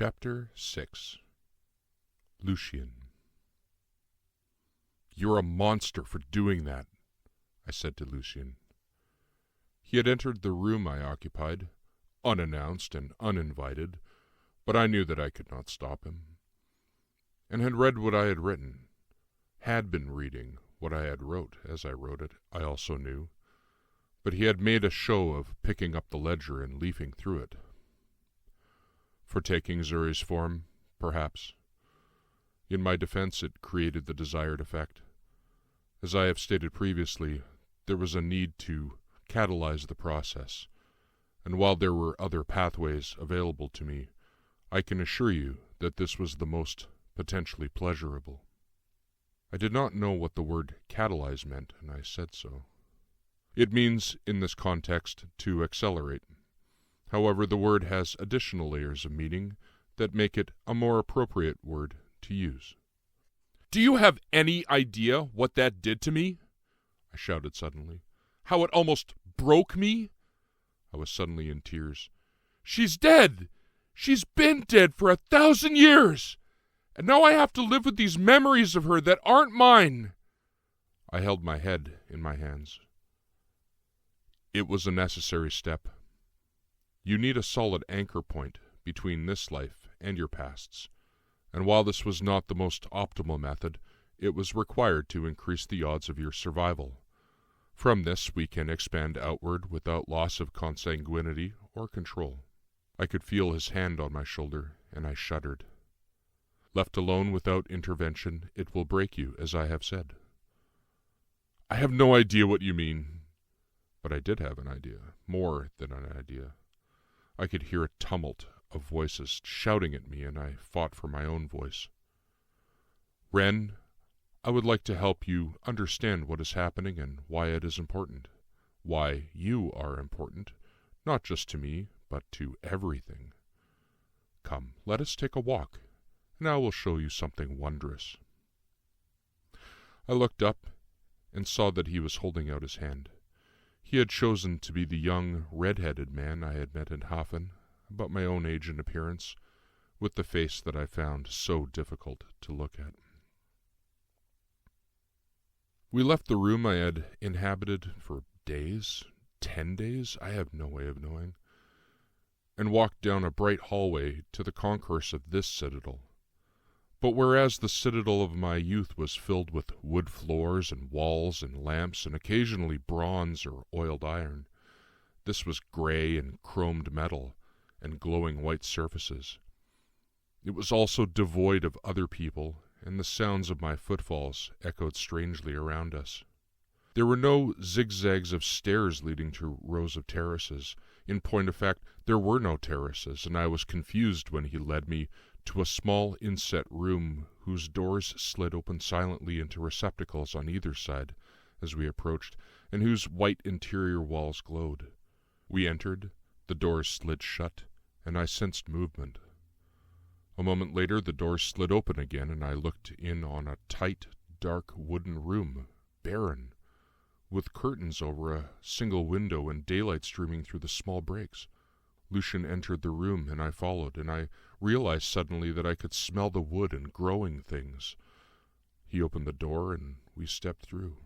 Chapter 6. Lucien. "You're a monster for doing that," I said to Lucien. He had entered the room I occupied, unannounced and uninvited, but I knew that I could not stop him, and had read what I had written, had been reading what I had wrote as I wrote it, I also knew, but he had made a show of picking up the ledger and leafing through it. For taking Zuri's form, perhaps. In my defense, it created the desired effect. As I have stated previously, there was a need to catalyze the process, and while there were other pathways available to me, I can assure you that this was the most potentially pleasurable. I did not know what the word catalyze meant, and I said so. It means, in this context, to accelerate. However, the word has additional layers of meaning that make it a more appropriate word to use. "Do you have any idea what that did to me?" I shouted suddenly. "How it almost broke me?" I was suddenly in tears. "She's dead! She's been dead for 1,000 years! And now I have to live with these memories of her that aren't mine!" I held my head in my hands. It was a necessary step. You need a solid anchor point between this life and your pasts, and while this was not the most optimal method, it was required to increase the odds of your survival. From this we can expand outward without loss of consanguinity or control. I could feel his hand on my shoulder, and I shuddered. Left alone without intervention, it will break you, as I have said. "I have no idea what you mean." But I did have an idea, more than an idea. I could hear a tumult of voices shouting at me, and I fought for my own voice. "Ren, I would like to help you understand what is happening and why it is important. Why you are important, not just to me, but to everything. Come, let us take a walk, and I will show you something wondrous." I looked up and saw that he was holding out his hand. He had chosen to be the young, red-headed man I had met in Hafen, about my own age and appearance, with the face that I found so difficult to look at. We left the room I had inhabited for days, 10 days, I have no way of knowing, and walked down a bright hallway to the concourse of this citadel. But whereas the citadel of my youth was filled with wood floors and walls and lamps and occasionally bronze or oiled iron, this was gray and chromed metal and glowing white surfaces. It was also devoid of other people, and the sounds of my footfalls echoed strangely around us. There were no zigzags of stairs leading to rows of terraces. In point of fact, there were no terraces, and I was confused when he led me to a small inset room whose doors slid open silently into receptacles on either side as we approached, and whose white interior walls glowed. We entered, the doors slid shut, and I sensed movement. A moment later the doors slid open again, and I looked in on a tight, dark wooden room, barren, with curtains over a single window and daylight streaming through the small breaks. Lucien entered the room, and I followed, and I realized suddenly that I could smell the wood and growing things. He opened the door, and we stepped through.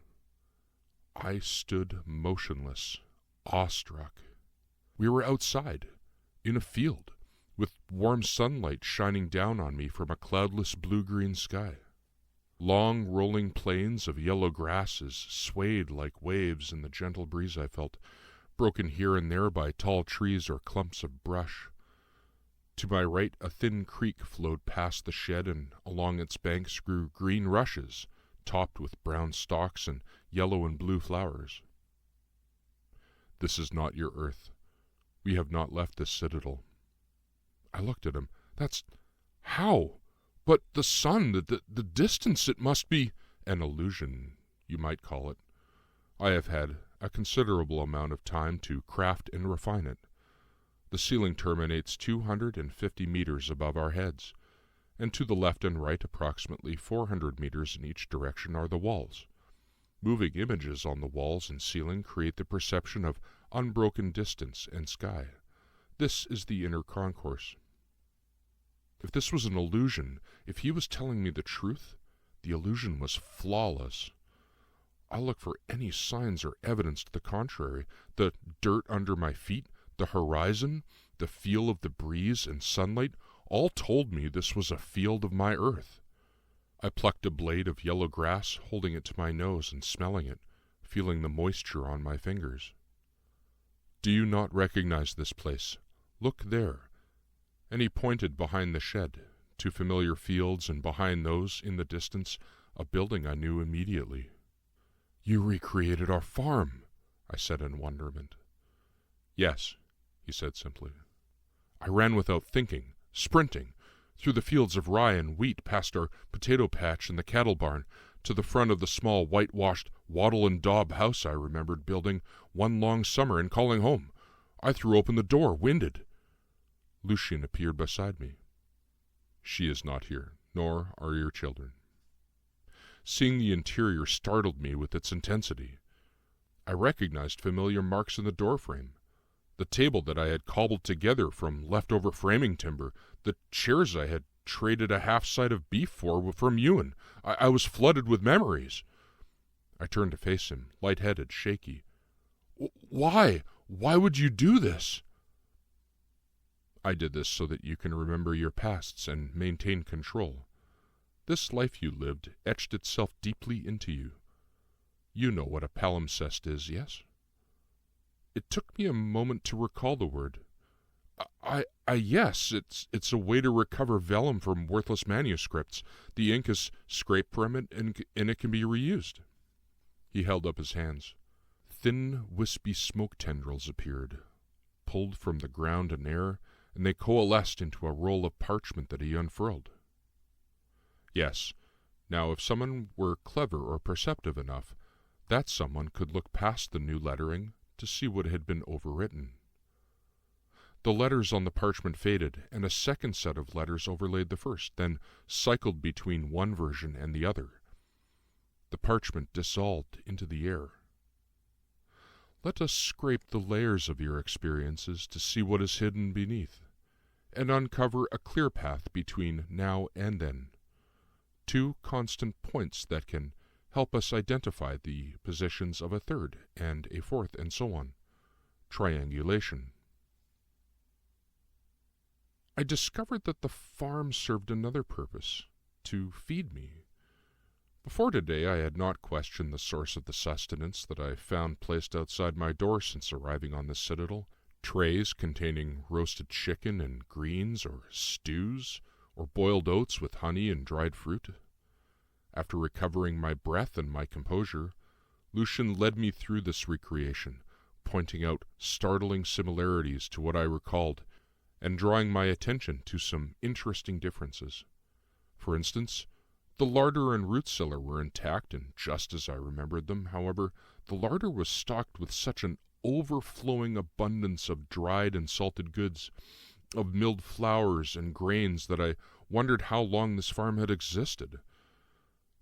I stood motionless, awestruck. We were outside, in a field, with warm sunlight shining down on me from a cloudless blue-green sky. Long rolling plains of yellow grasses swayed like waves in the gentle breeze I felt, broken here and there by tall trees or clumps of brush. To my right a thin creek flowed past the shed, and along its banks grew green rushes, topped with brown stalks and yellow and blue flowers. "This is not your earth. We have not left this citadel." I looked at him. "That's... how? But the sun, the distance, it must be—" "An illusion, you might call it. I have had a considerable amount of time to craft and refine it. The ceiling terminates 250 meters above our heads, and to the left and right, approximately 400 meters in each direction, are the walls. Moving images on the walls and ceiling create the perception of unbroken distance and sky. This is the inner concourse. If this was an illusion, if he was telling me the truth, the illusion was flawless. I looked for any signs or evidence to the contrary. The dirt under my feet, the horizon, the feel of the breeze and sunlight, all told me this was a field of my earth. I plucked a blade of yellow grass, holding it to my nose and smelling it, feeling the moisture on my fingers. "Do you not recognize this place? Look there." And he pointed behind the shed, to familiar fields, and behind those, in the distance, a building I knew immediately. "You recreated our farm," I said in wonderment. "Yes," he said simply. I ran without thinking, sprinting, through the fields of rye and wheat, past our potato patch and the cattle barn, to the front of the small whitewashed wattle and daub house I remembered building one long summer and calling home. I threw open the door, winded. Lucien appeared beside me. "She is not here, nor are your children." Seeing the interior startled me with its intensity. I recognized familiar marks in the doorframe. The table that I had cobbled together from leftover framing timber, the chairs I had traded a half-side of beef for from Ewan. I was flooded with memories. I turned to face him, light-headed, shaky. Why? Why would you do this?" "I did this so that you can remember your pasts and maintain control. This life you lived etched itself deeply into you. You know what a palimpsest is, yes?" It took me a moment to recall the word. Yes, it's a way to recover vellum from worthless manuscripts. The ink is scraped from it, and it can be reused." He held up his hands. Thin, wispy smoke tendrils appeared, pulled from the ground and air, and they coalesced into a roll of parchment that he unfurled. "Yes. Now, if someone were clever or perceptive enough, that someone could look past the new lettering to see what had been overwritten." The letters on the parchment faded, and a second set of letters overlaid the first, then cycled between one version and the other. The parchment dissolved into the air. "Let us scrape the layers of your experiences to see what is hidden beneath, and uncover a clear path between now and then. Two constant points that can help us identify the positions of a third and a fourth, and so on. Triangulation." I discovered that the farm served another purpose, to feed me. Before today I had not questioned the source of the sustenance that I found placed outside my door since arriving on the Citadel. Trays containing roasted chicken and greens, or stews, or boiled oats with honey and dried fruit. After recovering my breath and my composure, Lucien led me through this recreation, pointing out startling similarities to what I recalled, and drawing my attention to some interesting differences. For instance, the larder and root cellar were intact and just as I remembered them. However, the larder was stocked with such an overflowing abundance of dried and salted goods, of milled flours and grains, that I wondered how long this farm had existed.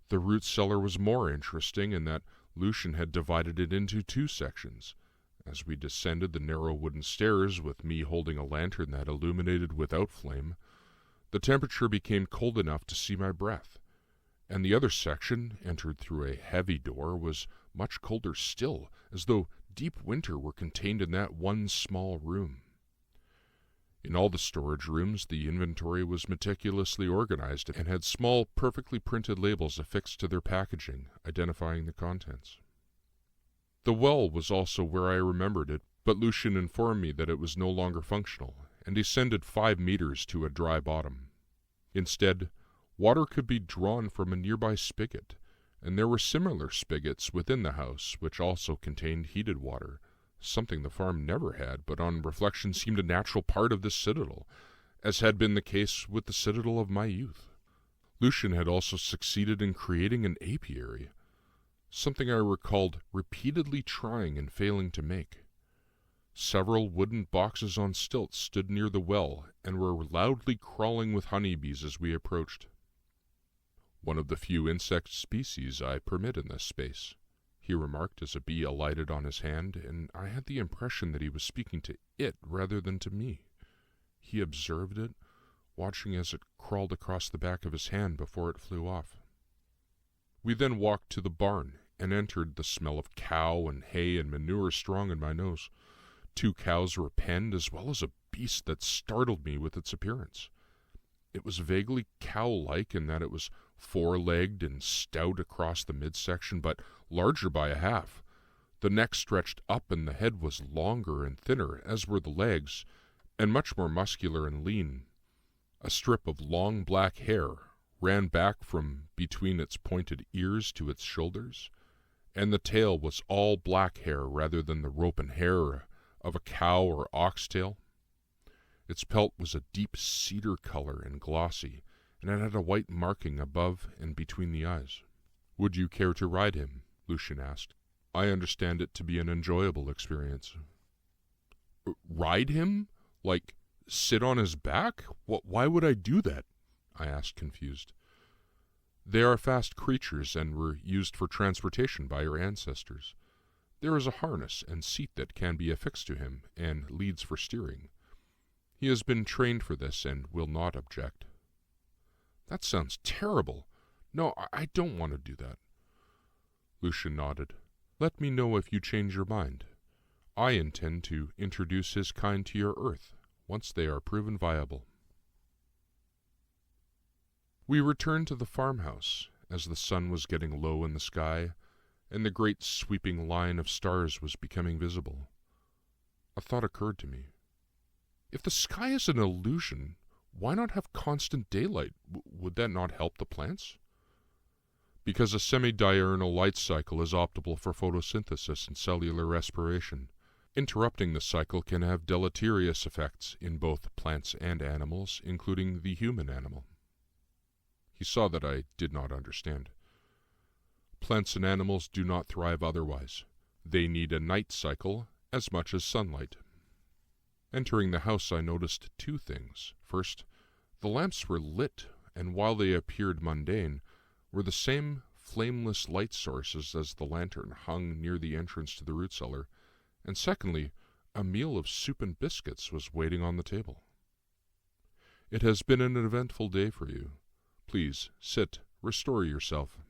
The root cellar was more interesting in that Lucien had divided it into two sections. As we descended the narrow wooden stairs, with me holding a lantern that illuminated without flame, the temperature became cold enough to see my breath, and the other section, entered through a heavy door, was much colder still, as though deep winter were contained in that one small room. In all the storage rooms the inventory was meticulously organized and had small, perfectly printed labels affixed to their packaging, identifying the contents. The well was also where I remembered it, but Lucien informed me that it was no longer functional, and descended 5 meters to a dry bottom. Instead, water could be drawn from a nearby spigot, and there were similar spigots within the house which also contained heated water, something the farm never had, but on reflection seemed a natural part of this citadel, as had been the case with the citadel of my youth. Lucien had also succeeded in creating an apiary, something I recalled repeatedly trying and failing to make. Several wooden boxes on stilts stood near the well and were loudly crawling with honeybees as we approached. "One of the few insect species I permit in this space," he remarked as a bee alighted on his hand, and I had the impression that he was speaking to it rather than to me. He observed it, watching as it crawled across the back of his hand before it flew off. We then walked to the barn and entered, the smell of cow and hay and manure strong in my nose. 2 cows were penned, as well as a beast that startled me with its appearance. It was vaguely cow-like in that it was 4-legged and stout across the midsection, but larger by a half. The neck stretched up and the head was longer and thinner, as were the legs, and much more muscular and lean. A strip of long black hair ran back from between its pointed ears to its shoulders, and the tail was all black hair rather than the rope and hair of a cow or oxtail. Its pelt was a deep cedar color and glossy, and it had a white marking above and between the eyes. "Would you care to ride him?" Lucien asked. "I understand it to be an enjoyable experience." "Ride him? Like, sit on his back? Why would I do that?" I asked, confused. "They are fast creatures and were used for transportation by your ancestors. There is a harness and seat that can be affixed to him, and leads for steering. He has been trained for this and will not object." "That sounds terrible. No, I don't want to do that." Lucien nodded. "Let me know if you change your mind. I intend to introduce his kind to your Earth, once they are proven viable." We returned to the farmhouse as the sun was getting low in the sky, and the great sweeping line of stars was becoming visible. A thought occurred to me. If the sky is an illusion, why not have constant daylight? Would that not help the plants? Because a semi-diurnal light cycle is optimal for photosynthesis and cellular respiration. Interrupting the cycle can have deleterious effects in both plants and animals, including the human animal. He saw that I did not understand. Plants and animals do not thrive otherwise. They need a night cycle as much as sunlight. Entering the house, I noticed 2 things. First, the lamps were lit, and while they appeared mundane, were the same flameless light sources as the lantern hung near the entrance to the root cellar, and secondly, a meal of soup and biscuits was waiting on the table. "It has been an eventful day for you. Please, sit, restore yourself."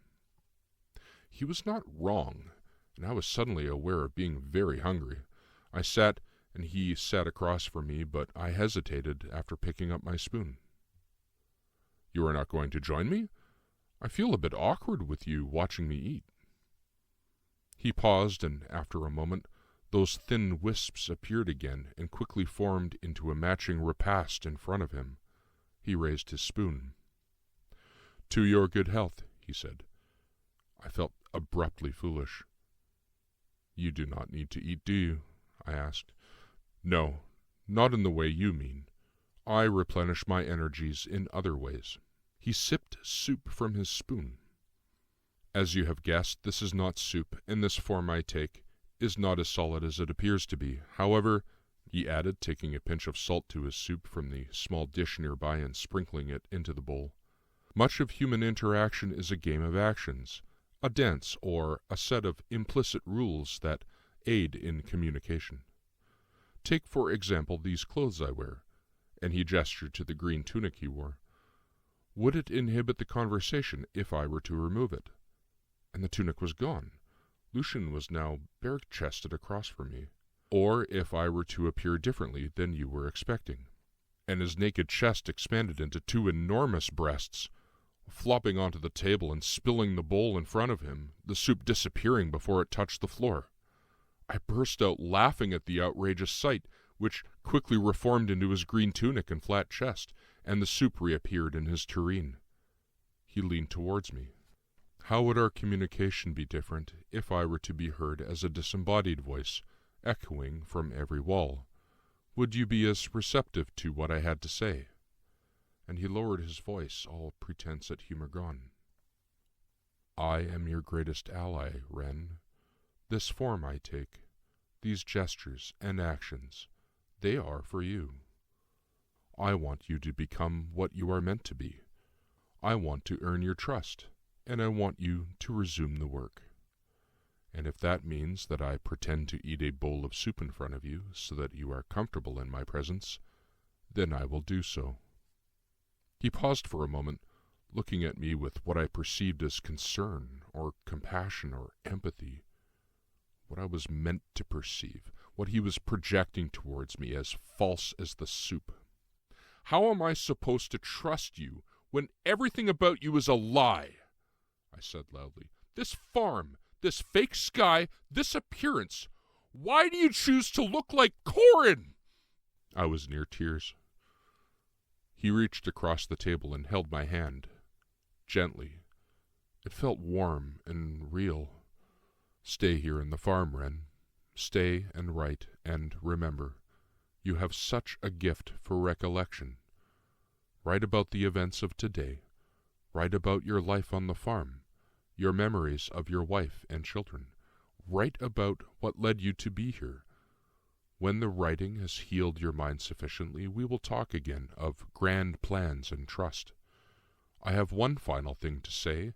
He was not wrong, and I was suddenly aware of being very hungry. I sat, and he sat across from me, but I hesitated after picking up my spoon. "You are not going to join me? I feel a bit awkward with you watching me eat." He paused, and after a moment, those thin wisps appeared again and quickly formed into a matching repast in front of him. He raised his spoon. "To your good health," he said. I felt abruptly foolish. "You do not need to eat, do you?" I asked. "No, not in the way you mean. I replenish my energies in other ways." He sipped soup from his spoon. "As you have guessed, this is not soup, and this form I take is not as solid as it appears to be. However," he added, taking a pinch of salt to his soup from the small dish nearby and sprinkling it into the bowl, "much of human interaction is a game of actions, a dance, or a set of implicit rules that aid in communication. Take, for example, these clothes I wear," and he gestured to the green tunic he wore. "Would it inhibit the conversation if I were to remove it?" And the tunic was gone. Lucien was now bare-chested across from me. "Or if I were to appear differently than you were expecting?" And his naked chest expanded into 2 enormous breasts, flopping onto the table and spilling the bowl in front of him, the soup disappearing before it touched the floor. I burst out laughing at the outrageous sight, which quickly reformed into his green tunic and flat chest, and the soup reappeared in his tureen. He leaned towards me. "How would our communication be different if I were to be heard as a disembodied voice, echoing from every wall? Would you be as receptive to what I had to say?" And he lowered his voice, all pretense at humor gone. "I am your greatest ally, Wren. This form I take, these gestures and actions, they are for you. I want you to become what you are meant to be. I want to earn your trust, and I want you to resume the work. And if that means that I pretend to eat a bowl of soup in front of you so that you are comfortable in my presence, then I will do so." He paused for a moment, looking at me with what I perceived as concern, or compassion, or empathy. What I was meant to perceive, what he was projecting towards me as false as the soup. "How am I supposed to trust you when everything about you is a lie?" I said loudly. "This farm, this fake sky, this appearance. Why do you choose to look like Corin?" I was near tears. He reached across the table and held my hand, gently. It felt warm and real. "Stay here in the farm, Wren. Stay and write, and remember, you have such a gift for recollection. Write about the events of today. Write about your life on the farm, your memories of your wife and children. Write about what led you to be here. When the writing has healed your mind sufficiently, we will talk again of grand plans and trust. I have one final thing to say,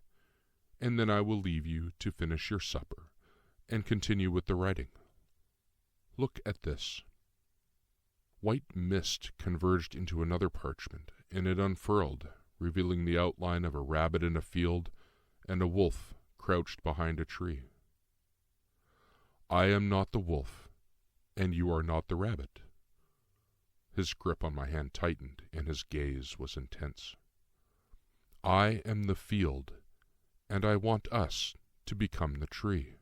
and then I will leave you to finish your supper and continue with the writing. Look at this." White mist converged into another parchment, and it unfurled, revealing the outline of a rabbit in a field and a wolf crouched behind a tree. "I am not the wolf, and you are not the rabbit." His grip on my hand tightened, and his gaze was intense. "I am the field, and I want us to become the tree."